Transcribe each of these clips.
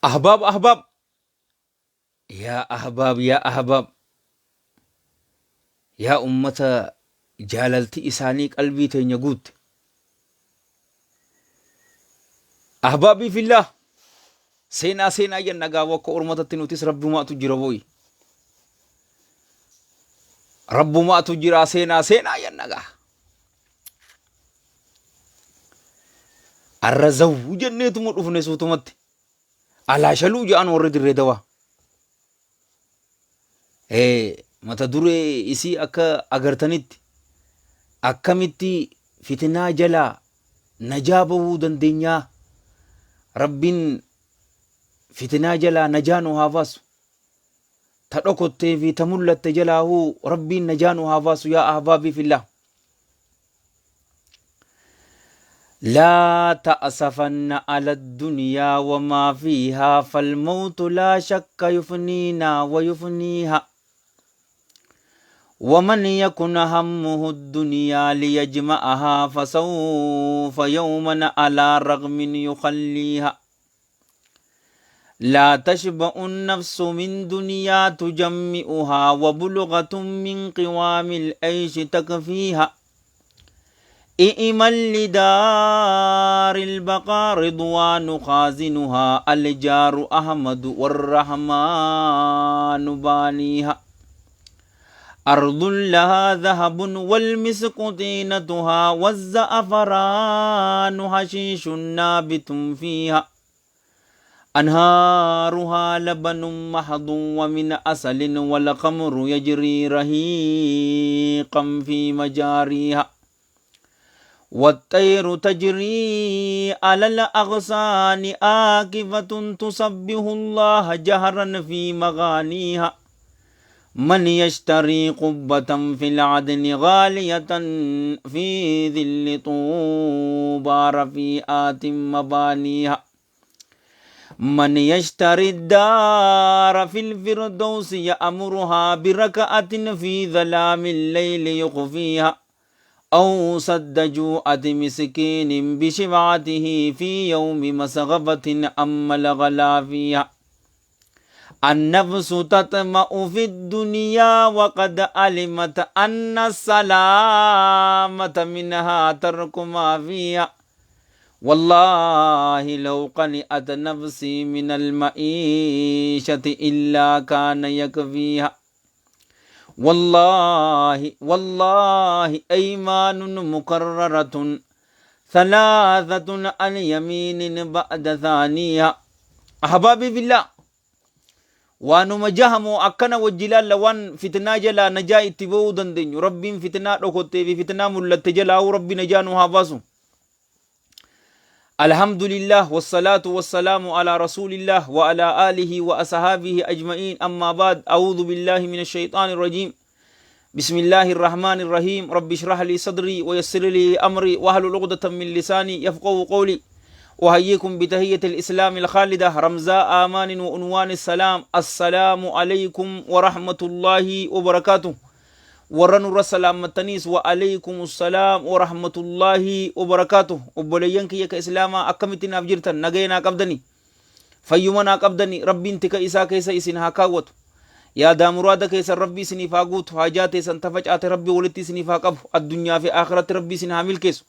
أحباب أحباب، يا أحباب يا أحباب، يا أمة جاللتي إساني قلبي تنجود. أحبابي في الله، سينا سينا ينقا وكو أرمة تنوتيس رب ما تجربوي، رب ما تجرا سينا سينا ينقا الرزو جنة مدفن سوتمت على شلو جان ورد الردوا. متى دري إسي أكا أغرتنت أكمتي فتنا جلا نجابه دندنيا ربين فتنا جلا نجانو هافاسو تدوكوتي في تملت جلاه ربي نجانو هافاسو. يا أحبابي في الله، لا تأسفن على الدنيا وما فيها فالموت لا شك يفنينا ويفنيها، ومن يكن همه الدنيا ليجمعها فسوف يوما على رغم يخليها. لا تشبع النفس من دنيا تجمئها وبلغة من قوام العيش تكفيها. إئمن لدار البقاء رضوان خازنها الجار أحمد والرحمن بانيها. أرض لها ذهب والمسك طينتها والزعفران حشيش نابت فيها. أنهارها لبن محض ومن أسل والخمر يجري رهيقا في مجاريها. والطير تجري على الأغصان آكفة تسبح الله جهرا في مغانيها. من يشتري قبة في العدن غالية في ذل طوبى رفيئات مبانيها. من يشتري الدار في الفردوس يأمرها بركعة في ظلام الليل يخفيها. أو سد جوعة مسكين بشبعته في يوم مسغبة أم الغلا فيها. النفس تطمع في الدنيا وقد علمت أن السلامة منها ترك ما فيها. والله لو قنئت نفسي من المعيشة إلا كان يكفيها. والله والله أيمان مكررة ثلاثة عن يمين بعد ثانية. أحبابي في الله، وانما جهمو أكنا وجلال لوان فتنا جلا نجا اتبو دندن ربين فتنا ركوتي في فتنا ملت جلا وربي نجانو هافاسو. الحمد لله والصلاة والسلام على رسول الله وعلى آله وأصحابه أجمعين. أما بعد، أعوذ بالله من الشيطان الرجيم. بسم الله الرحمن الرحيم. رب اشرح لي صدري ويسر لي أمري واحلل عقدة من لساني يفقهوا قولي. وهيكم بتهية الإسلام الخالدة رمزاء آمان وعنوان السلام. السلام عليكم ورحمة الله وبركاته. ورن الرسلام التنيس وعليكم السلام ورحمة الله وبركاته. وبلينك يك إسلاما أكمتنا بجرتا نغينا قبدني فيمنا قبدني ربي انتك إسا كيسا إسنها كاوت. يا دامرادا كيسا ربي سنفا قوت حاجاتي سنتفجأت ربي ولتي سنفا قب الدنيا في آخرة ربي سنها ملكيس.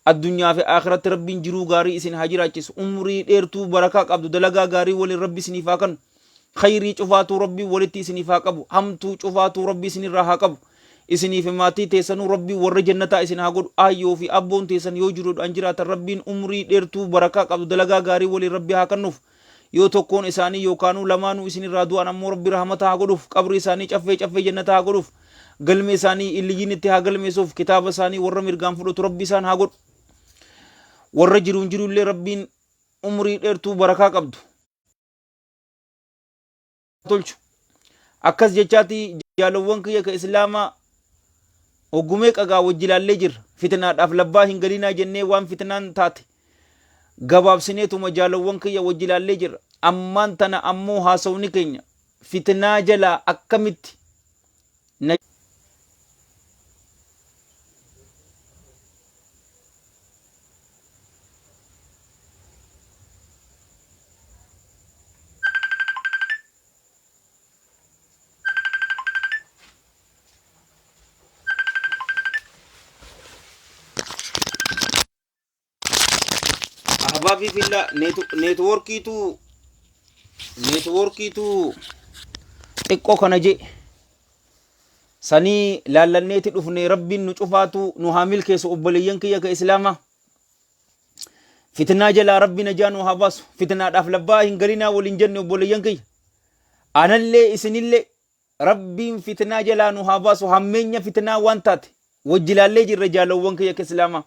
الدنيا في آخرة ربي جرو غاري إسن هاجراچس عمري ديرتو بركة قبض دلغا غاري ولي ربي سنفا كن خيري چفاتو ربي ولتي سنفا قب همتو چفاتو ربي سن راها قب إسني في ماتي تيسنو ربي ور جنتا إسن هاقود آيو في أبون تيسن يوجرود أنجرات ربين عمري ديرتو بركة قبض دلغا غاري ولي ربي هاكنوف يو توكون إساني يو كانو لمانو إسني رادو أنا مو ربي رحمتا هاقودوف قبر إساني چفه جنتا هاقودوف قلمي إساني اللي جينتي هاقلمي سوف كتاب إساني ور مرقان فلوت ربي إسان هاقود warra jiruun jirullee rabbiin umrii dheertuu barakaa qabdu tolchu. Akkas jechaati jaalawwan kiyya ka islaamaa hoggumee qagaa wajjilaallee jirra. Fitnaadhaaf labbaa hin galinaa jennee waan fitnaan taate gabaabsineetuma jaalawwan kiyya wajjilaallee jirra. Ammaan tana ammoo haasawni keenya fitnaa jalaa akkamitti Ahbaabii filla neetwoorkiitu xiqqoo kana je sanii laallanneeti dhufne rabbiin nu cufaatu nu haa milkeessu obboleeyyan kiyya ka islaamaa. Fitnaa jalaa rabbi najaa nu haa baasu. Fitnaadhaaf labbaa hin galinaa waliin jenne obboleeyyan kiyya. Anallee isinillee rabbiin fitnaa jalaa nu haa baasu. Hammeenya fitnaa waan taate wajjilaallee jirra jaalawwan kiyya ka islaamaa.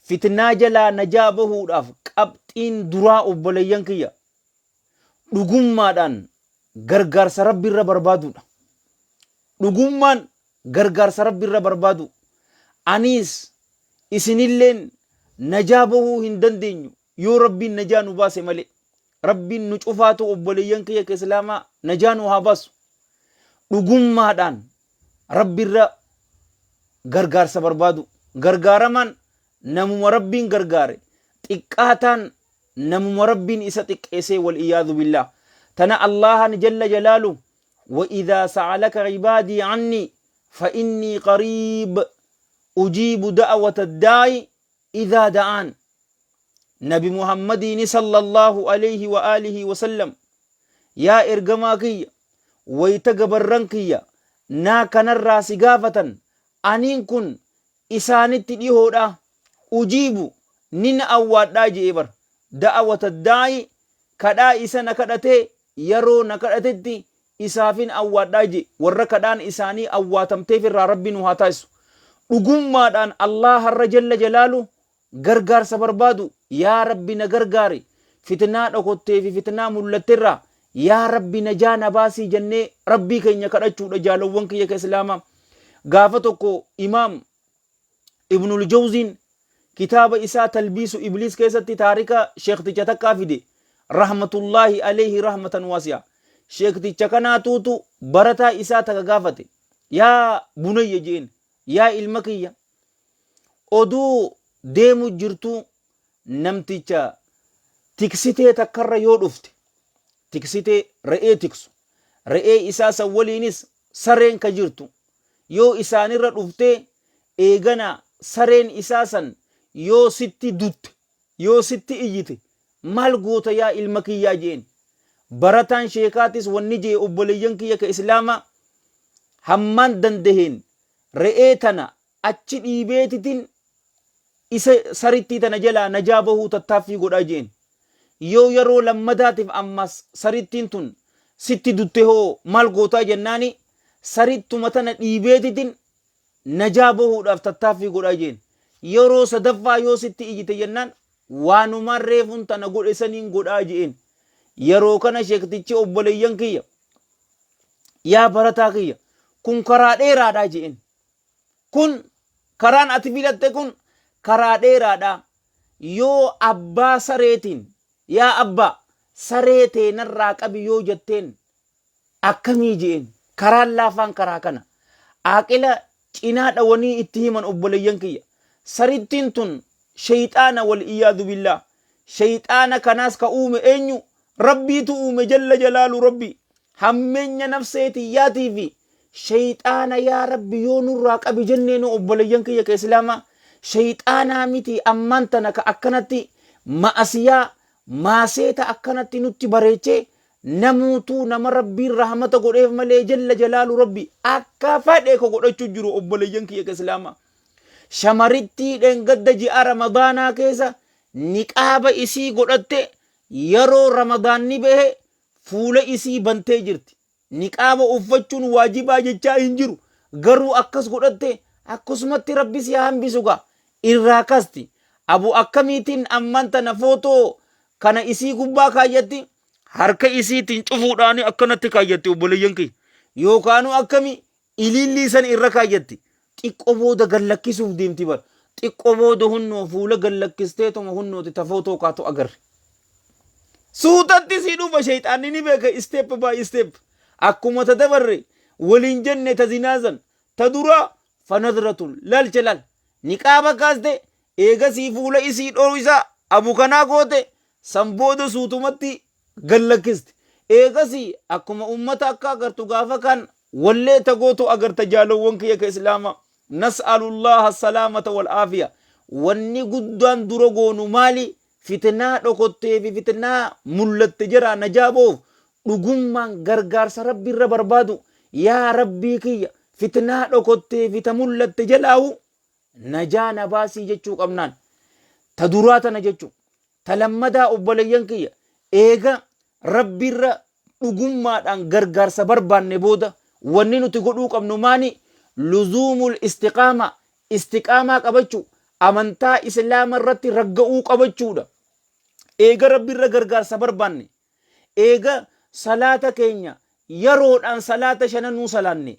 Fitnaa jalaa najaa bahuudhaaf qabxiin duraa obboleeyyan kiyya dhugummaadhaan gargaarsa rabbi irra barbaaduudha. Dhugummaan gargaarsa rabbi irra barbaadu. Anis isinilleen najaa bahuu hin dandeenyu yoo rabbiin najaa nu baase malee. Rabbiin nu cufaatu obboleeyyan kiyya ka islaamaa najaa nu haa baasu. Dhugummaadhaan rabbi irra gargaarsa barbaadu. Gargaaramaan namuma rabbiin gargaare. Xiqqaataan namuma rabbiin isa xiqqeesee wal iyaadhu billah. Tana Allahan jalla jalaalu وإذا سألك عبادي عني فإني قريب أجيب دعوة الداعي إذا دعان. نبي محمد صلى الله عليه وآله وسلم يا إرجماكي ويتجبرنكي نا كان الراس قافة أنين كن إسانت ديهودا أجيب نين أواد داجي إبر دعوة الداعي كدا إسانا كدته يرو نكدتتي isaafin awwaadhaa je warra kadhaan isaanii awwaatamteef irraa rabbi nu haa taasisu. Dhugummaadhaan Allah har'a jalla jalaalu gargaarsa barbaadu. Yaa rabbi na gargaari fitnaa dhokottee fi fitnaa mul'atterraa yaa rabbi najaa na baasii jennee rabbii keenya kadhachuudha jaalawwan kiyya ka islaamaa. Gaafa tokko imaam Ibnul Jawziin kitaaba isaa talbiisu ibliis keessatti taarika sheekticha takkaa fide rahmatullaahi alayhi rahmatan waasi'a. Sheekticha kanaatuutu barataa isaa taka gaafate. Yaa bunayya jeen yaa ilma kiyya oduu deemu jirtu namticha tiksitee takkarra yoo dhufte tiksitee re'ee tiksu re'ee isaa san waliinis sareen ka jirtu yoo isaanirra dhuftee eegana sareen isaa san yoo sitti dutte yoo sitti iyyite maal goota yaa ilma kiyyaa jeen. Barataan sheekaatis wanni jee obboleeyyan kiyya ka islaamaa hammaan dandaheen re'ee tana achi dhiibeetitin isa sarittii tana jalaa najaa bahuu tattaaffii godhaa jeen. Yoo yeroo lammadaatiif ammas sarittiin tun sitti dutte hoo maal gootaa jennaani sarittuma tana dhiibeetitin najaa bahuudhaaf tattaaffii godhaa jeen. Yeroo sadaffaa yoo sitti ijite jennaan waanumaan reefuun tana godhe saniin godhaa jeen. Yeroo kana sheektichi obboleeyyan kiyya yaa barataa kiyya kun karaa dheeraadhaa jeen. Kun karaan ati filatte kun karaa dheeraadhaa. Yoo abbaa sareetiin yaa abbaa saree teenarraa qabi yoo jetteen akkamii jeen. Karaan laafaan karaa kana aaqila cinaa dhawanii itti himan obboleeyyan kiyya. Sarittiin tun shayxaana wal iyaadu billah. Shayxaana kanaas ka uume eenyu? Rabbiitu uume jalla jalaalu rabbi. Hammeenya nafseetiyyaatii fi shayxaana yaa rabbi yoo nurraa qabi jenneenu obboleeyyan kiyya ka islaamaa. Shayxaanaa miti ammaan tana ka akkanatti ma'asiyaa maaseeta akkanatti nutti bareechee namuutuu nama rabbiin rahmata godheef malee jalla jalaalu rabbi akka fadhee ko godhachuu jiru obboleeyyan kiyya ka islaamaa. Shamarittii dheengadda ji'a ramadaanaa keessa niqaaba isii godhatte yeroo ramadaanni bahe fuula isii bantee jirti. Niqaaba uffachuun waajibaa jechaa hin jiru. Garuu akkas godhatte akkasumatti rabbi si hambisu gaa irraa kasti. Abu akkamiitiin ammaan tana footoo kana isii gubbaa kaayyatti harka isiitiin cufuudhaan akkanatti kaayyatti obboleeyyan kiyya. Yookaanu akkami ilillii san irra kaayyatti. Xiqqoo booda gallakkisuuf deemti bara. Xiqqoo booda hunnoo fuula gallakkisteetuma hunnooti ta footoo kaatu agarre. Suutatti si dhufa shayxaanni ni beeka step by step. Akkuma ta dabarre waliin jenne ta zinaazan ta dura fanadratun lalcha lal. Niqaaba kaaste eegasii fuula isii dhooru isaa abu kanaa goote san booda suutumatti gallakkiste. Eegasii akkuma ummata akka agartu gaafa kan wallee ta gootu agarta jaalawwan kiyya ka islaamaa. Nas'alullaha salaamata wal aafiya. Wanni guddaan dura goonu maali? fitnaa dhokottee fi fitnaa mullatte jira najaaboof dhugummaan gargaarsa rabbi irra barbaadu yaa rabbii kiyya fitnaa dhokottee fi ta mullatte jalaawu najaa na baasii jechuu qabnaan. Ta duraa tana jechuu ta lammadaa obboleeyyan kiyya eega rabbi irra dhugummaadhaan gargaarsa barbaanne booda wanni nuti godhuu qabnu maani luzuumul istiqaamaa qabachuu amantaa islaama irratti ragga'uu qabachuudha. Eega rabbi irra gargaarsa barbaanne eega salaata keenya yeroodhaan salaata shananuu salaanne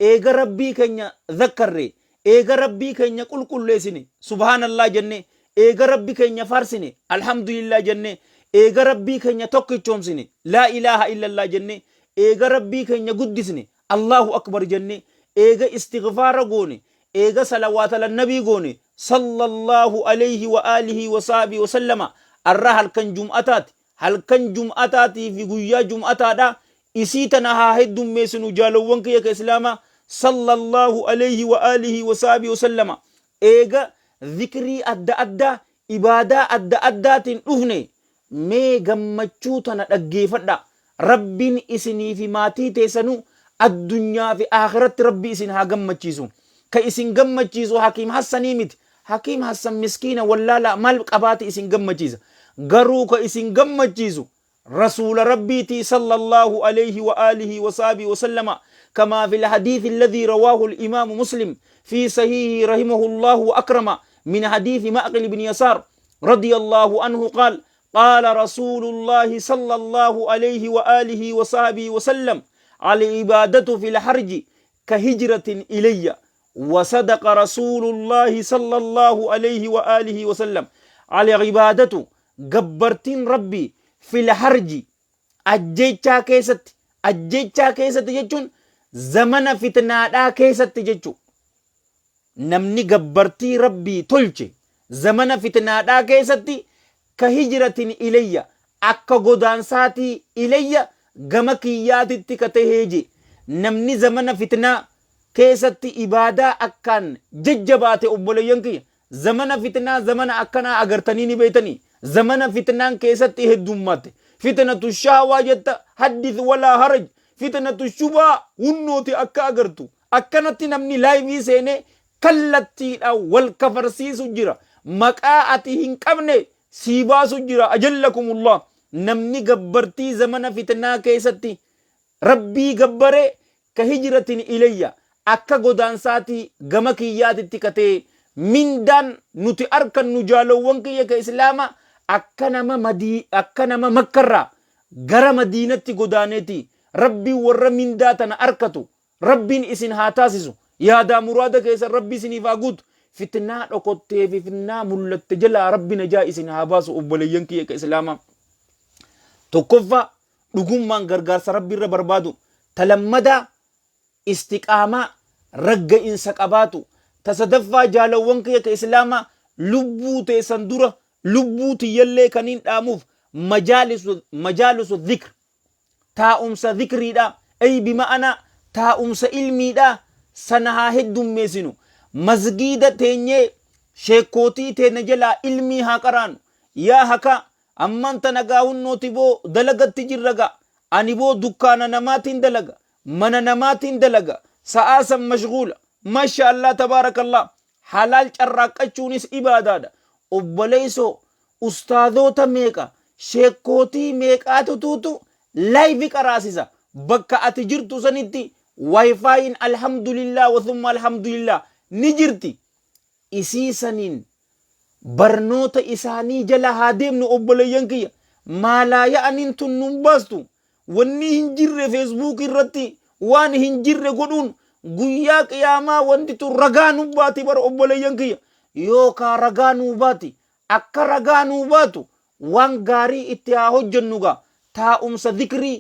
eega rabbii keenya zakkarre eega rabbii keenya qulqulleessine subhaanallah jenne eega rabbii keenya faarsine alhamdulillah jenne eega rabbii keenya tokkichoomsine laa ilaaha illallah jenne eega rabbii keenya guddisne allahu akbar jenne eega istighfaara goone eega salawaata lannabii goone sallallahu alayhi wa alihi wa sahbihi wa sallama arra halkan jum'ataati fi guyyaa jum'ataadha isii tana haa heddummeessinu jaalowwan kiyya ka islaama sallallahu alayhi wa alihi wa sahbihi wa sallama eega dhikrii adda addaa ibaadaa adda addaatiin dhufne mee gammachuu tana dhaggeeffadha. Rabbiin isinii fi maatii teessanuu addunyaa fi akhiratti rabbi isin haa gammachiisu. Ka isin gammachiisu Hakiim Hassanii miti. Hakiim Hassan miskiina wallaala maal qabaati isin gammachiisa. Garuu ka isin gammachiisu rasuula rabbiiti sallallahu alayhi wa alihi wa sahbihi wa sallama كما في الحديث الذي رواه الإمام مسلم في صحيحه رحمه الله وأكرم من حديث مأقل بن يسار رضي الله عنه قال قال رسول الله صلى الله عليه وآله وصحبه وسلم العبادة في الحرج كهجرة إلي وصدق رسول الله صلى الله عليه وآله وسلم العبادة جبرتين ربي في الحرج أجيتشا كيست يجون زمن فتنادا كيست يجو نمني جبرتي ربي تلچه زمن فتنادا كيست كهجرة إلي أكا قدانساتي إلي غمكياتي تكتهيجي نمني زمن فتنا كيست إبادة أكان ججبات أبوليانكي زمن فتنا زمن أكنا أغرتنيني بيتني زمن فتنا كيست هدومات فتنة الشهوة جت حدث ولا هرج فتنة الشبهة ونوتي أكا أغرتو أكنتي نمني لايفي سيني كالتي والكفرسي سجرة مكاءتي هنكبني سيبا سجرة أجلكم الله نمني قبرتي زمن فتنة كيستي ربي قبره كهجرة إلي أكا قدانساتي غمكيات التكتي من دان نتي أركن نجالو وانكي كإسلاما أكنما مكرا غر مدينة قدانتي ربي ور من داتنا أركتو ربي إسن هاتاسسو يا دا مرادك إسن ربي سني فاقود فتنة أقوتي في فتنة ملت جلا ربي نجا إسن هاباسو أبوليانكي كإسلاما تكفى لغم من غرغارس ربي ربربادو تلمدا استقامة رق إنسك أباتو تصدفى جالوانكي كإسلاما لبو تيسندورة لبو تيالي كنين آموف مجالس الذكر تاؤمس ذكري دا أي بمعنى تاؤمس علمي دا سنها هدوم ميسنو مزجيدة تيني شيكوتي تينجلا علمي هاكران يا هكا أمان تنقاون نوتبو دلغت تجرغا أنبو دكانا نماتين دلغا من نماتين دلغا سآسا مشغول ما شاء الله تبارك الله حلال چراك اچونيس عبادة دا أبليسو استاذو تميكا شيكوتي ميكا توتو لايفي كراسيسا بكا اتجرتو سنتي واي فاين الحمد لله وثم الحمد لله نجرتي إسي سنين برنوت إساني جلا هادم نو أبليانكي ما لا يعنين تنم باستو واني هنجر فيسبوك الرتي وان هنجر قدون guyyaa qiyaamaa wanti tu ragaa nu baati bar obboleeyyan kiyya yookaan ragaa nu baati akka ragaa nu baatu waan gaarii itti haa hojjennuga taa'umsa dhikrii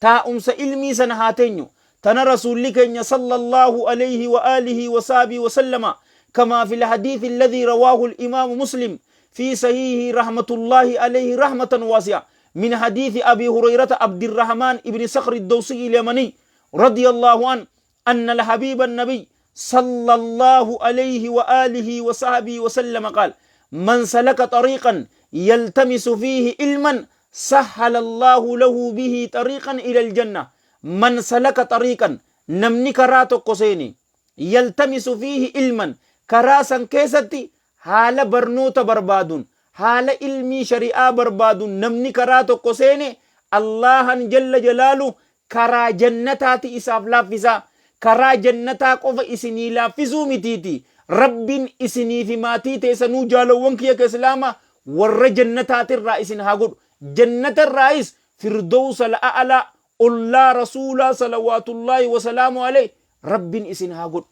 taa'umsa ilmii sana haa teenyu tana rasuulli keenya sallallahu alayhi wa alihi wa sahbihi wa sallama كما في الحديث الذي رواه الإمام مسلم في صحيحه رحمة الله عليه رحمة واسعة من حديث أبي هريرة عبد الرحمن ابن صخر الدوسي اليمني رضي الله عنه أن الحبيب النبي صلى الله عليه وآله وصحبه وسلم قال من سلك طريقا يلتمس فيه علما سهل الله له به طريقا إلى الجنة من سلك طريقا نمني كراتو قسيني يلتمس فيه علما كراسا كيستي حال برنوت بربادون حال علمي شريعة بربادون نمني كراتو قسيني الله جل جلاله كرا جنتات إساف لافزا كرا جنتا قف إسني لافزو متيتي رب إسني في ماتي تيسنو جالو وانكي كإسلاما ور جنتات الرئيس هاقول جنة الرئيس فردوس الأعلى الله رسول صلوات الله وسلامه عليه رب إسن هاقول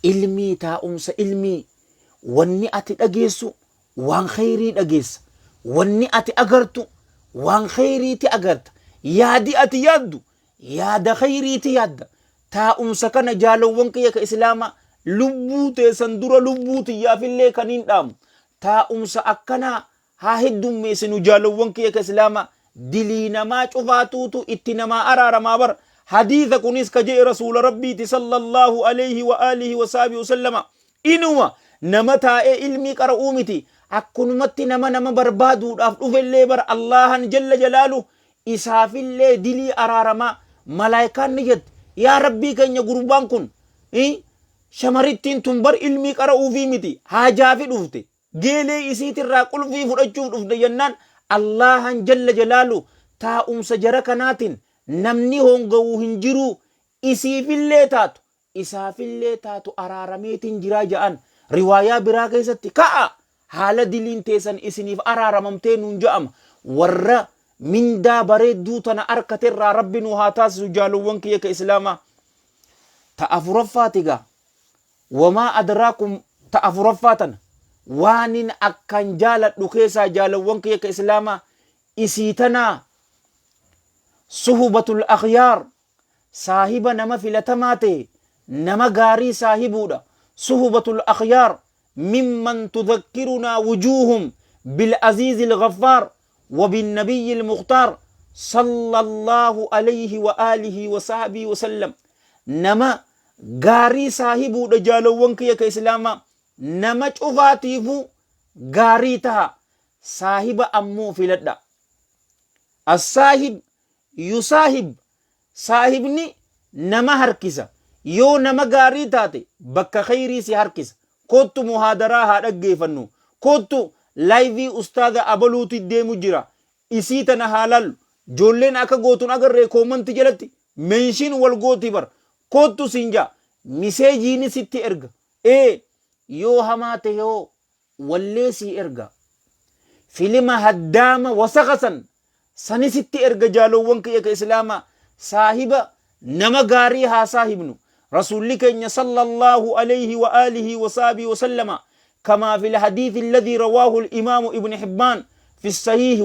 علمي تا أمس علمي واني أتي أجيسو وان خيري أجيس واني أتي أغرتو وان خيري تي أغرت يادي أتي يادو ياد خيري تي ياد تا أمس كان جالو وانكي كإسلاما lubbuu teessan dura lubbuu xiyyaafillee kaniin dhaamu taa'umsa akkanaa haa heddummeessinu jaalawwan kiyya ka islaama dilii namaa cufaatuutu itti namaa araaramaa bar hadiisa kunis ka jee rasuula rabbiiti sallallahu alayhi wa alihi wa sahbihi wasallama inuma nama taa'ee ilmii qara'uu miti akkunumatti nama barbaaduudhaaf dhufellee bar allahan jalla jalaalu isaafillee dilii araaramaa malaayikaan ni jette yaa rabbii keenya gurbaan kun shamarittiin tun bar ilmii qara'uu fi miti haajaafi dhufte geelee isiitirraa qulfii fudhachuuf dhufte jennaan allahan jalla jalaalu taa'umsa jara kanaatiin namni hongawuu hin jiru isiifillee taatu isaafillee taatu araarameetiin jiraa ja'an riwaayaa biraa keessatti ka'a haala diliin teessan isiniif araaramamtee nuun ja'ama warra mindaa bareedduu tana arkaterraa rabbi nu haa taasisu jaalowwan kiyya ka islaamaa ta'afuraffaatigaa وما أدراكم تأفرفاتن وانين أكان جالت لكيسا جالوانك يك إسلاما إسيتنا صحبة الأخيار صاحب نما فلتماتي نما غاري صاحبودا صحبة الأخيار ممن تذكرنا وجوههم بالعزيز الغفار وبالنبي المختار صلى الله عليه وآله وصحبه وسلم نما gaarii saahibuudha jaalowwan kiyya ka islaama nama cufaatiifu gaarii taha saahiba ammoo filadha as-saahib yusaahib saahibni nama harkisa yoo nama gaarii taate bakka khayrii si harkisa kottu muhaadaraa haa dhaggeeffannu kottu laayivii ustaada abaluuti deemu jira isii tana haalal joolleen akka gootun agarree koomanti jalatti menshiin wal gooti bar kottu sinja miseejiini sitti erga yoo hamaate yoo wallee si erga filima haddaama wasaqasan sani sitti erga jaalowwan kiyya ka islaama saahiba nama gaarii haa saahibnu rasuulli keenya sallallahu alayhi wa alihi wa sahbihi wa sallama كما في الحديث الذي رواه الإمام ابن حبان في الصحيح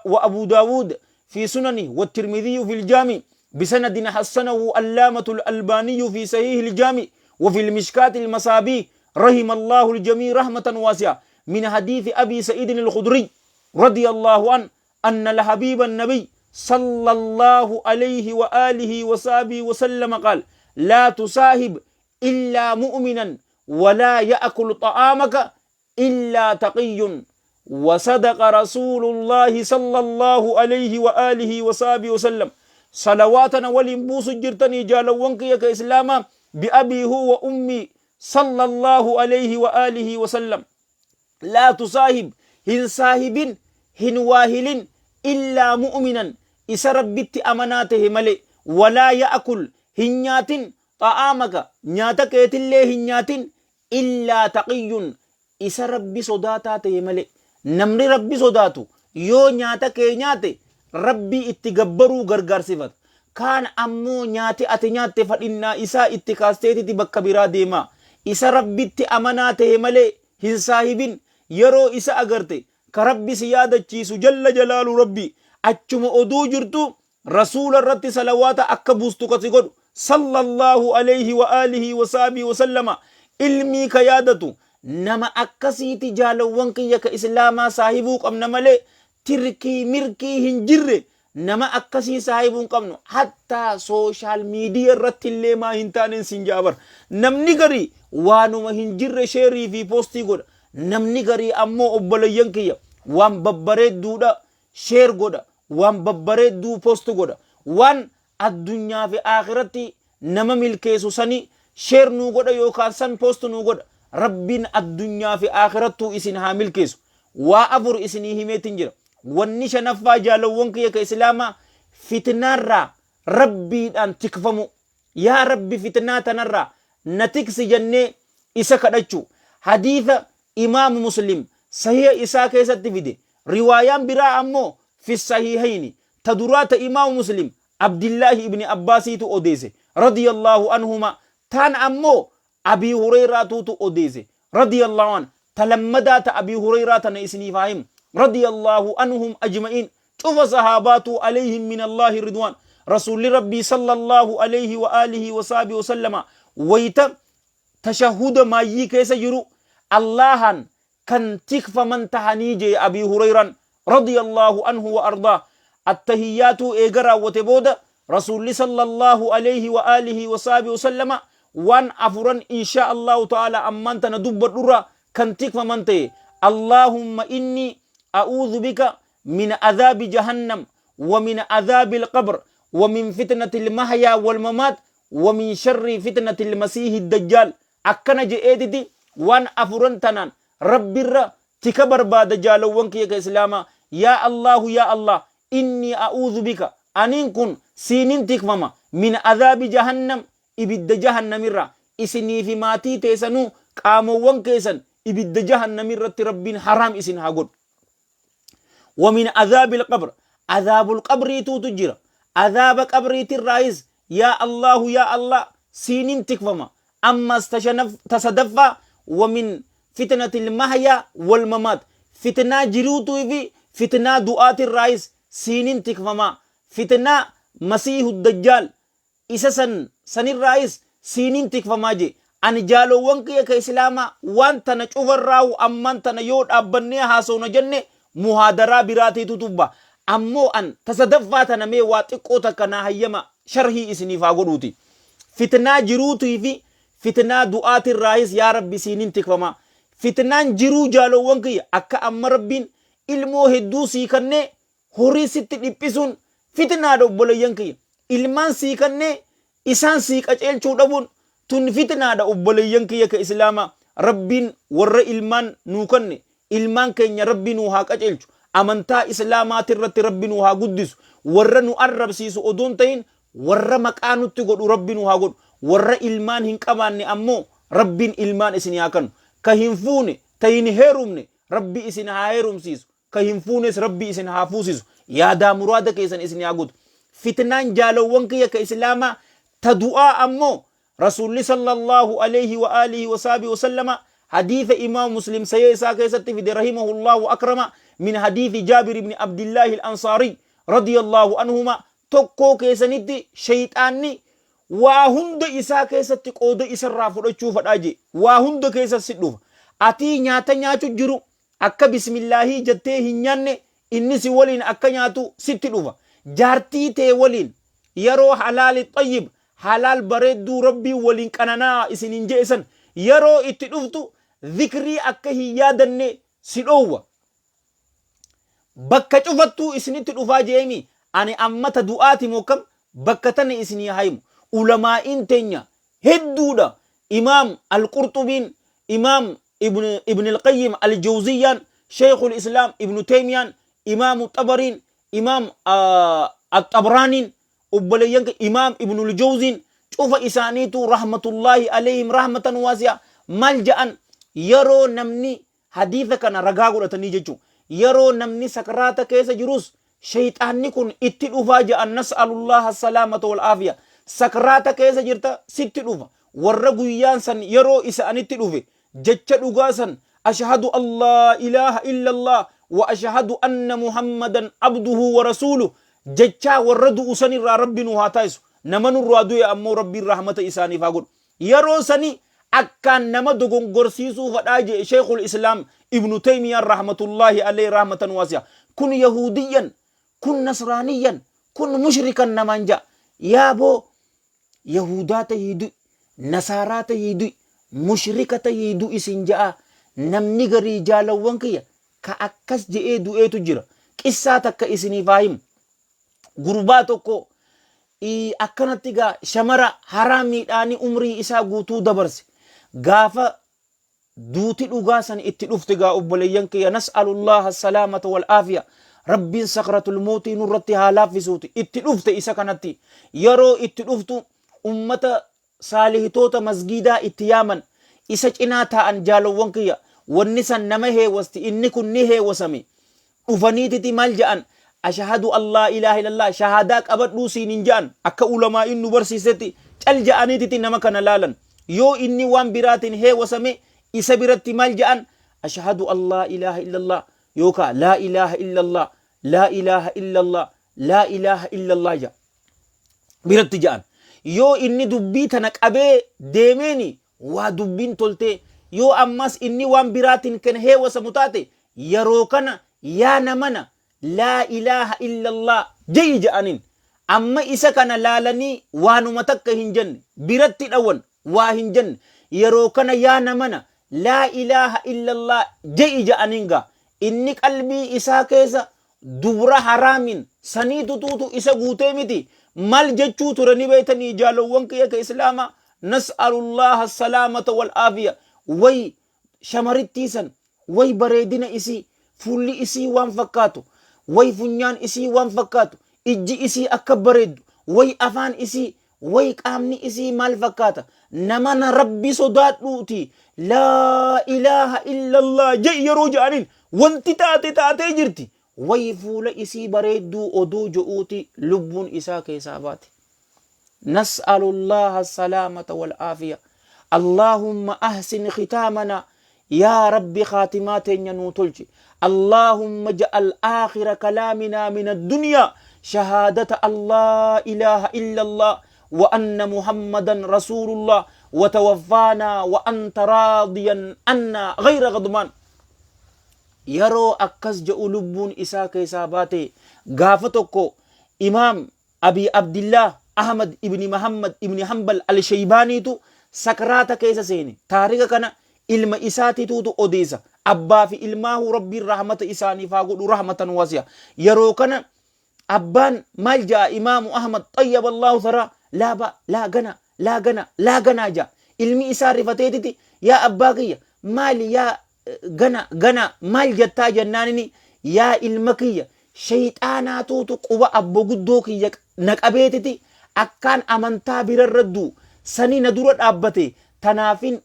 وأبو داود في سننه والترمذي في الجامع بسند حسنه اللامة الألباني في صحيح الجامع وفي المشكات المصابيح رحم الله الجميع رحمة واسعة من حديث أبي سعيد الخدري رضي الله عنه أن الحبيب النبي صلى الله عليه وآله وصحبه وسلم قال لا تصاحب إلا مؤمنا ولا يأكل طعامك إلا تقي وصدق رسول الله صلى الله عليه وآله وصحبه وسلم صلواتنا ولنبوس جرتني جالوانك يا إسلاما بأبي هو وأمي صلى الله عليه وآله وسلم لا تصاحب هن صاحب هن واهل إلا مؤمنا إسربت أماناته ملئ ولا يأكل هنيات طعامك نياتك يتلي هنيات إلا تقي إسرب صداتاته ملئ نمر ربي صداتو يو نياتك نياتي ربي اتقبرو غرغر صفت كان أمو نياتي أتنياتي فإنا إسا اتكاستيتي تبكى برا ديما إسا ربي اتأمناته ملئ هن صاحبين يرو إسا أغرتي كربي سيادة چيسو جل جلال ربي أچم أدو جرتو رسول الرد صلوات أكبوستو قصيقود صلى الله عليه وآله وصحبه وسلم علمي كيادتو نما أكسيتي جالوان كي يك إسلاما صاحبوك أم نمالي تركي مركي هنجر نما أكسي صاحبوك أمنو حتى سوشال ميديا رت اللي ما هنتانين سنجابر نمني قري وانو ما هنجر شيري في بوستي قد namni garii ammoo obboleeyyan kiyya waan babbareedduudha sheer godha waan babbareedduu post godha waan addunyaa fi akhiratti nama milkeessu sani sheer nuu godha yookaan san post nuu godha rabbiin addunyaa fi akhirattuu isin haa milkeessu waa afur isinii himeetin jira wanni shanaffaa jaalawwan kiyya ka islaamaa fitnaarraa rabbiidhaan tikfamu yaa rabbi fitnaa tanarraa na tiksi jennee isa kadhachu hadiitha imaamu muslim sahiha isaa keessatti fide riwaayaan biraa ammoo fi sahihayni ta duraata imaamu muslim abdillaahi ibni abbaasiitu odeese radiyallaahu anhuma taan ammoo abii hureyraatuutu odeese radiyallaahu an ta lammadaa ta abii hureyraa tana isiniif haa himu radiyallaahu anhum ajma'iin cufa sahaabaatuu alayhim min allaahi ridwaan rasuulli rabbii sallallahu alayhi wa alihi wa sahbihi wa sallama wayta tashahuda maayyii keessa jiru allahan kan tikfaman tahanii jee abii hureyran radiyallaahu anhu wa ardaa attahiyyaatu eega raawwate booda rasuulli sallallahu alayhi wa alihi wa sahbihi wa sallama waan afuran insha allahu ta'ala amman tana dubbadhurra kan tikfaman ta'e allahumma inni a'uudhu bika min adhaabi jahannam wa min adhaabi alqabr wa min fitnati almahya walmamaat wa min sharri fitnati almasiihi dajjal akkana je'eetiti waan afuran tanaan rabbirra tika barbaada jaalawwan kiyya ka islaama yaa allahu yaa allah inni a'uudhu bika aniin kun siinin tikfama min adhaabi jahannam ibidda jahannamirra isinii fi maatii teessanuu qaamowwan keessan ibidda jahannamirratti rabbiin haraam isin haa godhu wa min adhaabi alqabr adhaabul qabriituu jira adhaaba qabriitirraayis yaa allahu yaa allah siinin tikfama ammas tasadaffaa wa min fitnati almahya walmamaat fitnaa jiruutuu fi fitnaa du'aatirraayis siinin tikfama fitnaa masiihu dajjaal isa sanirraayis siinin tikfamaa je ani jaalowwan kiyya ka islaamaa waan tana cufarraahu amman tana yoo dhaabbannee haasawna jenne muhaadaraa biraatiitu tubba ammoo an tasadaffaa tana mee waa xiqqoo takka naa hayyama sharhii isiniif haa godhuuti fitnaa jiruutii fi fitnaa du'aatirraayis yaa rabbi siinin tikfamaa fitnaan jiruu jaalowwan kiyya akka amma rabbiin ilmoo hedduu sii kannee horii sitti dhiphisuun fitnaadha obboleeyyan kiyya ilmaan sii kannee isaan sii qaceelchuu dhabuun tun fitnaadha obboleeyyan kiyya ka islaamaa rabbiin warra ilmaan nuu kanne ilmaan keenya rabbi nuu haa qaceelchu amantaa islaamaatirratti rabbi nuu haa guddisu warra nu arrabsiisu odoon ta'in warra maqaa nutti godhu rabbi nuu haa godhu warra ilmaan hin qabaanne ammoo rabbiin ilmaan isin haa kennu ka hin fuune ta hin heerumne rabbi isin haa heerumsiisu ka hin fuunes rabbi isin haa fuusisu yaadaa muraada keessan isin haa guutu fitnaan jaalowwan kiyya ka islaamaa ta du'aa ammoo rasuulli sallallahu alayhi wa alihi wa sahbihi wa sallama hadiitha imaam muslim sayee isaa keessatti fide rahimahullahu akrama min hadiithi jaabir ibni abdillaahi al-ansaari radiyallahu anhuma tokkoo keessanitti shayxaanni waa hunda isaa keessatti qooda isarraa fudhachuu fadhaa je waa hunda keessatti dhufa atii nyaata nyaachu jiru akka bismillaahii jettee hin nyaanne inni si waliin akka nyaatu sitti dhufa jaartii tee waliin yeroo halaali xayyib halaal bareedduu rabbii waliin qananaa isinin jeesan yeroo itti dhuftu dhikrii akka hin yaadanne si dhoowwa bakka cufattuu isinitti dhufaa jeemi ani ammata du'aati mokkam bakka tana isinii haimu ulamaa'iin teenya hedduudha imaam al-qurxubiin imaam ibn al-qayyim al-jawziyyaan shaykhul islaam ibn taymiyaan imaam tabariin imaam at-tabraaniin obboleeyyan imaam ibn al-jawziin cufa isaaniitu rahmatullahi alayhim rahmatan waasi'a mal ja'an yeroo namni hadiitha kana ragaa godhatanii jechuun yeroo namni sakaraata keessa jirus shayxaanni kun itti dhufaa ja'an nas'alullaha salaamata wal aafiya sakaraata keessa jirta sitti dhufa warra guyyaan san yeroo isaanitti dhufe jecha dhugaa san ashhadu an laa ilaaha illa allah wa ashhadu anna muhammadan abduhu wa rasuluhu jechaa warra du'u sanirraa rabbi nu haa taasisu nama nurraa du'e ammoo rabbiin rahmata isaaniif haa godhu yeroo sani akkaan nama dogongorsiisuu fadhaa jee shaykhul islaam ibnu taymiyaan rahmatullahi alayhi rahmatan waasi'a kun yahudiyyan kun nasraaniyyan kun mushrikan namaan ja'a yaaboo yahudaa tahiidu nasaaraa tahiidu mushrika tahiidu isin ja'a namni garii jaalawwan kiyya ka akkas je'ee du'eetu jira. Qissaa takka isinii faahimu. Gurbaa tokko akkanatti gaa shamara haraamiidhaani umrii isaa guutuu dabarse. Gaafa duuti dhugaa san itti dhufte gaa obboleeyyan kiyya nas'alullaha salaamata wal aafiya. Rabbiin sakratul mawtii nurratti haa laaffisuuti. Itti dhufte isa kanatti yeroo itti dhuftu ummata saalihitoota masgiidaa itti yaaman isa cinaa taa'an jaalawwan kiyya wanni san nama heewasti inni kun ni heewasame dhufaniititi maal ja'an ashhadu an laa ilaaha illallah shahadaa qabadhuu siinin ja'an akka ulamaa inni barsiisetti cal ja'aniititi nama kana laalan yoo inni waan biraatiin heewasame isa biratti maal ja'an ashhadu an laa ilaaha illallah yookaa laa ilaaha illallah laa ilaaha illallah laa ilaaha illallah ja'a biratti ja'an. Yoo inni dubbii tana qabee deemeeni waa dubbiin toltee yoo ammas inni waan biraatiin kan heewasamu taate yeroo kana yaa namana laa ilaaha illallah je'i ja'aniin amma isa kana laalanii waanuma takka hin jenne biratti dhawan waa hin jenne yeroo kana yaa namana laa ilaaha illallah je'i ja'aniin gaa inni qalbii isaa keessa dubra haraamin sanii tutuutu isa guutee miti. Mal jechuu turani beeytanii jaalawwan kiyya ka islaama nas'alullaha salaamata wal aafiya way shamarittiisan way bareedina isii fuulli isii waan fakkaatu way funyaan isii waan fakkaatu ijji isii akka bareeddu way afaan isii way qaamni isii maal fakkaata namana rabbi sodaadhuuti laa ilaaha illallah je'i yeroo ja'aniin wanti taatee jirti. Way fuula isii bareedduu oduu jo'uuti lubbuun isaa keessaa baate. Nas'alullaha salaamata wal aafiya. Allahumma ahsin khitaamana yaa rabbi khaatimaa teenya nuu tolchi. Allahumma ja'al aakhira kalaaminaa min addunyaa shahaadata allaa ilaaha illallah wa anna muhammadan rasuulullah wa tawaffaanaa wa anta raadiyan annaa ghayra ghadmaan. Yeroo akkas je'u lubbuun isaa keessaa baate gaafa tokko imaam Abi Abdillah Ahmad ibni Muhammad ibni Hanbal al-Shaybaaniitu sakraata keessa seene. Taarika kana ilma isaatiituutu odeessa. Abbaa fi ilmaahu rabbiin rahmata isaaniif haa godhu rahmatan wasi'a. Yeroo kana abbaan maal ja'a imaamu Ahmad xayyaballahu tharaa laa ganaa ja'a. Ilmi isaa rifateetiti yaa abbaa kiyya maali yaa gana maal jettaa jennaanini yaa ilma kiyya shayxaanaatuutu quba abbo guddoo kiyya na qabeetiti akkaan amantaa birarraddu sani na dura dhaabbate tanaafin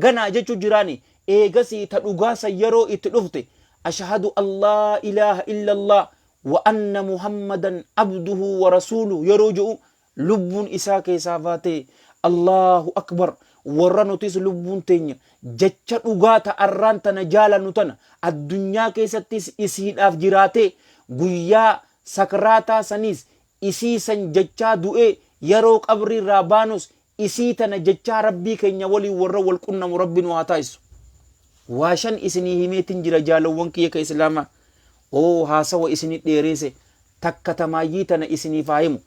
gana jechuu jiraani eegasii ta dhugaasa yeroo itti dhufte ashhadu an laa ilaaha illallah wa anna muhammadan abduhu wa rasuluhu yeroo je'u lubbuun isaa keessaa baate Allahu akbar. Warra nutis lubbuun teenya jecha dhugaa ta'arraan tana jaalannu tana addunyaa keessattis isiidhaaf jiraatee guyyaa sakraataa sanis isii san jechaa du'ee yeroo qabrii irraa baanus isii tana jechaa rabbii keenya waliin warra wal qunnamu rabbi nu haa taasisu. Waa shan isinii himeetin jira jaalawwan kiyya ka islaamaa. Haasawa isinii dheereesse takka tamaayyii tana isinii faahimu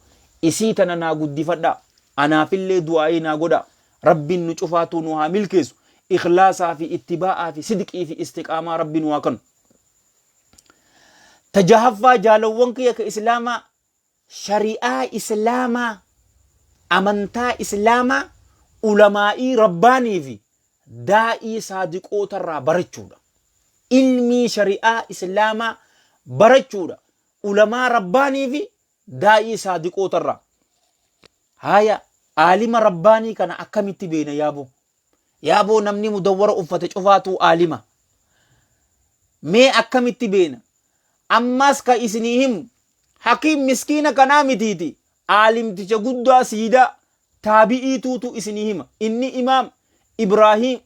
isii tana naa guddifadhaa anaafillee du'aa'ii naa godhaa. Rabbiin nu cufaatu nu haa milkeessu ikhlaasaa fi ittibaa'aa fi sidqii fi istiqaamaa rabbiin waa kanu. Tajahaffaa jaalawwan kiyya ka islaamaa shari'aa islaamaa amantaa islaamaa ulamaa'ii rabbaanii fi daa'ii saadiqootarraa barachuudha. Ilmii shari'aa islaamaa barachuudha ulamaa rabbaanii fi daa'ii saadiqootarraa. Haya Alima rabbaanii kana akkamitti beena yaaboo namni mudawwara uffate cufaatu alima mee akkamitti beena ammas ka isinii himu hakiim miskiina kanaa mitiiti alimticha guddaa siidaa taabi'iituutu isinii hima inni imaam Ibrahim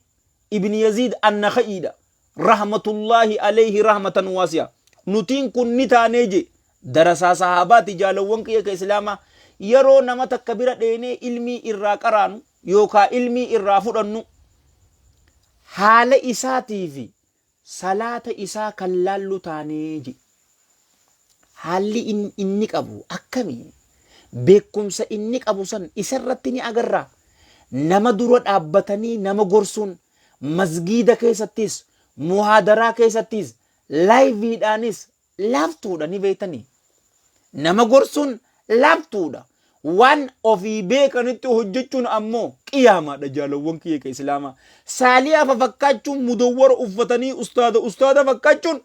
ibn Yazid an-Nakha'iidha rahmatullahi alayhi rahmatan wasi'a. Nutiin kun ni taaneeje darasaa sahabaati jaalawwan kiyya ka islaamaa yeroo nama takka bira dheenee ilmii irraa qaraanu yookaa ilmii irraa fudhannu haala isaatii fi salaata isaa kan laallu taaneeje. Haalli inni qabu akkamii beekumsa inni qabu san isarratti ni agarra. Nama dura dhaabbatanii nama gorsuun masgiida keessattis muhaadaraa keessattis laayiviidhaanis laaftuudha ni beektanii. Nama gorsuun laaftuudha. Waan ofii beekanitti hojjechuun ammoo qiyaamaadha jaalawwan kiyya ka islaamaa. Saaliyaa fakkaachuun mudawwara uffatanii ustaada fakkaachuun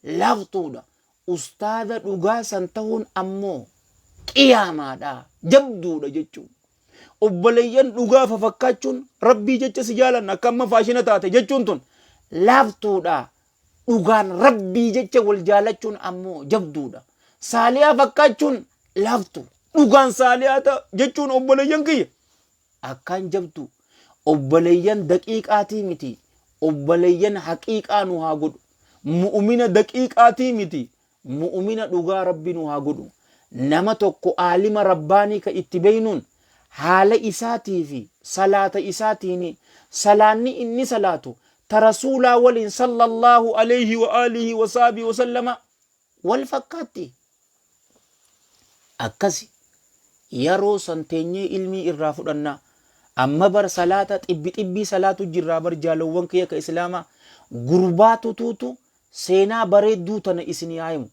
laaftuudha. Ustaada dhugaa san ta'uun ammoo qiyaamaadha, jabduudha jechuun. Obboleeyyan dhugaa fakkaachuun rabbii jecha si jaalan akka amma faashina taate jechuun tun laaftuudha. Dhugaan rabbii jecha wal jaalachuun ammoo jabduudha. Saaliyaa fakkaachuun laaftu. Dhugaan saaliyaa jechuun obboleeyyan kiyya akkaan jabdu. Obboleeyyan daqiiqaatii miti. Obboleeyyan haqiiqaa nu haa godhu. Mu'umina daqiiqaatii miti. Mu'umina dhugaa rabbi nu haa godhu. Nama tokko aalima rabbaanii ka itti beeynuun haala isaatii fi salaata isaatiin salaanni inni salaatu ta rasuulaa waliin sallallahu alayhi wa alihi wa sahbihi wa sallama wal fakkaatti. Akkasi yeroo santeenyee ilmii irraa fudhanna. Amma bar salaata xibbii salaatu jirraa bar jaalawwan kiyya ka islaamaa. Gurbaatu tuutu seenaa bareedduu tana isin yaa'imu.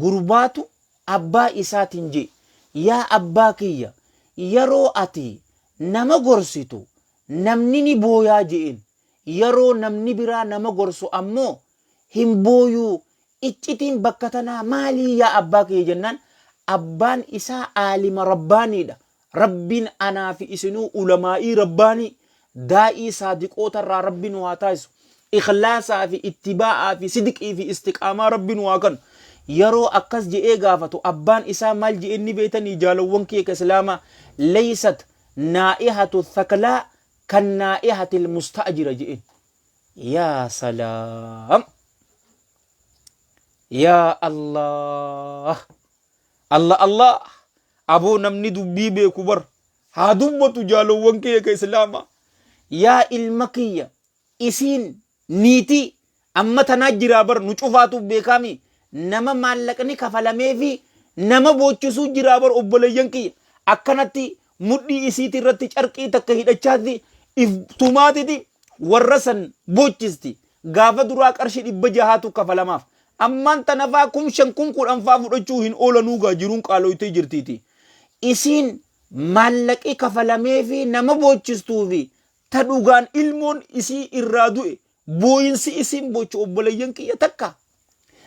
Gurbaatu abbaa isaatiin je yaa abbaa kiyya yeroo ati nama gorsitu namni ni booyaa je'en. Yeroo namni biraa nama gorsu ammoo hin booyuu. Iccitiin bakka tanaa maalii yaa abbaa kiyya jennaan abbaan isaa aalima rabbaaniidha. Rabbiin anaa fi isinuu ulamaa'ii rabbaanii daa'ii saadiqootarraa rabbiin waa taasisu. Ikhlaasaa fi ittibaa'aa fi sidqii fi istiqaamaa rabbiin waa kan. Yeroo akkas je'ee gaafatu abbaan isaa maal je'en ni beetanii jaalawwan kiyya ka islaamaa. Leysat naa'ihatu thaklaa kan naa'ihatil musta'jira je'en. Yaa salaam. Yaa Allah. Allah aboo namni dubbii beeku bar haa dubbatu jaalawwan kiyya ka islaamaa. Yaa ilma kiyya isiin niitii amma tanaa jiraa bar nu cufaatu beekami. Nama maallaqni kafalamee fi nama boochisuu jiraa bar obboleeyyan kiyya. Akkanatti mudhii isiiti irratti carqii takka hidhachaatti iftumaatiti warra san boochisti. Gaafa duraa qarshii 600 kafalamaaf. Ammaan tanafaa 5,000 10,000 fudhachuu hin oolanuu gaa jiruun qaaloytee jirtiiti. Isiin maallaqi kafalamee fi nama boochistuu fi ta dhugaan ilmoon isii irraa du'e booyinsi isiin bochu obboleeyyan kiyya takka.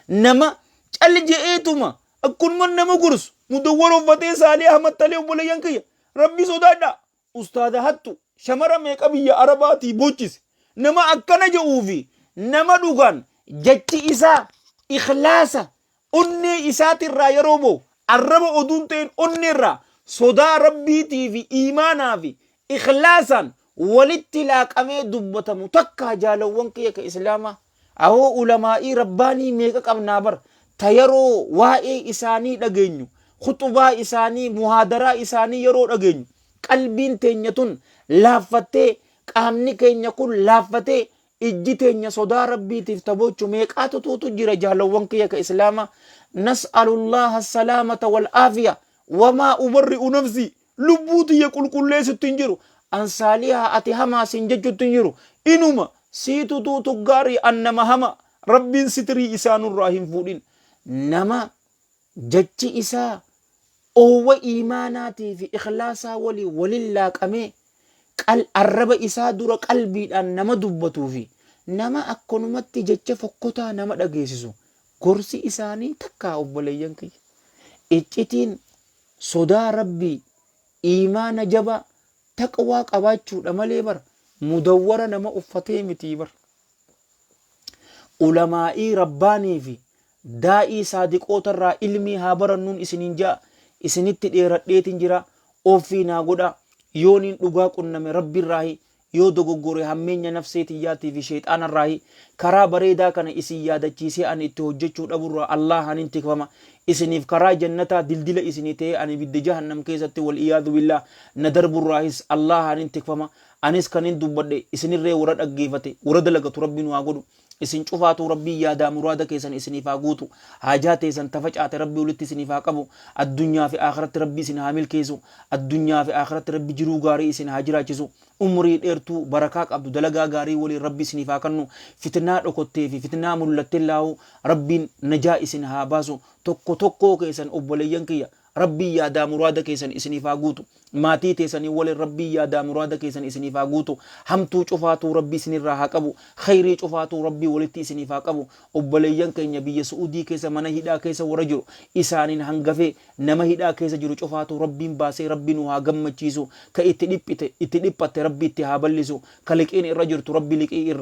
Nama calli je'eetuma akkunuma nama gorsu mudawwara uffatee saalee hamattalee obboleeyyan kiyya rabbi sodaadha. Ustaada hattu shamara meeqa biyya arabaatii bochise nama akkana je'uufi nama dhugaan jechi isaa ikhlaasa onnee isaatirraa yeroo boo arraba oduun ta'een onneerraa sodaa rabbiitii fi iimaanaa fi ikhlaasaan walitti laaqamee dubbatamu takka jaalawwan kiyya ka islaamaa. Ahoo ulamaa'ii rabbaanii meeqa qabnaa bar ta yeroo waa'ee isaanii dhageenyu khutubaa isaanii muhaadaraa isaanii yeroo dhageenyu qalbiin teenya tun laaffattee qaamni keenya kun laaffatee ijji teenya sodaa rabbiitiif tabochu meeqaatu tuutu jira jaalawwan kiyya ka islaamaa. Nas'alullaha salaamata wal aafiya wamaa ubarri'u nafsi lubbuu tiyya qulqulleessitu hin jiru ansaalihaa ati hamaasin jechuutti hin jiru inuma siitu tuutu gaarii annama hama rabbiin sitirii isaanurraa hin fuudhin. Nama jechi isaa oowwa iimaanaatii fi ikhlaasaa waliin laaqamee arraba isaa dura qalbiidhaan nama dubbatuu fi nama akkanumatti jecha fokkotaa nama dhageessisu gorsi isaanii takkaa obboleeyyan kiyya. Iccitiin sodaa rabbii iimaana jaba taqwaa qabaachuudha malee bar mudawwara nama uffatee miti bar. Ulamaa'ii rabbaanii fi daa'ii saadiqootarraa ilmii haa barannuun isiniin ja'a. Isinitti dheeradheetin jira ofii naa godha. Yooniin dhugaa qunname rabbiirraahi yoo dogoggore hammeenya nafseetiyyaatii fi sheexaanarraahi karaa bareedaa kana isin yaadachiisee ani itti hojjechuu dhaburraa Allah hanin tikfama. Isiniif karaa jannataa dildila isinii ta'ee ani ibidda jahannam keessatti wal iyaadu billah na darburraahis Allah hanin tikfama. Anis kanin dubbadhe isinirree warra dhaggeeffate warra dalagatu rabbiin waa godhu. isin cufaatu rabbii yaadaa muraada keessan isiniif haa guutu haajaa teessan tafacaate rabbii walitti isiniif haa qabu addunyaa fi akhiratti rabbii isin haa milkeessu addunyaa fi akhiratti rabbii jiruu gaarii isin haa jiraachisu umrii dheertuu barakaa qabdu dalagaa gaarii waliin rabbii isiniif haa kennu fitnaa dhokottee fi fitnaa mul'attee laa'u rabbiin najaa isin haa baasu tokko keessan obboleeyyan kiyya rabbii yaadaa muraada keessan isiniif haa guutu maatii teessanii waliin rabbii yaadaa muraada keessan isiniif haa guutu hamtuu cufaatu rabbii isinirraa haa qabu khayrii cufaatu rabbii walitti isiniif haa qabu obboleeyyan keenya biyya Suudii keessa mana hidhaa keessa warra jiru isaaniin hangafee nama hidhaa keessa jiru cufaatu rabbiin baasee rabbiin nu haa gammachiisu ka itti dhiphatte rabbii itti haa bal'isu ka liqiin irra jirtu rabbii liqii irra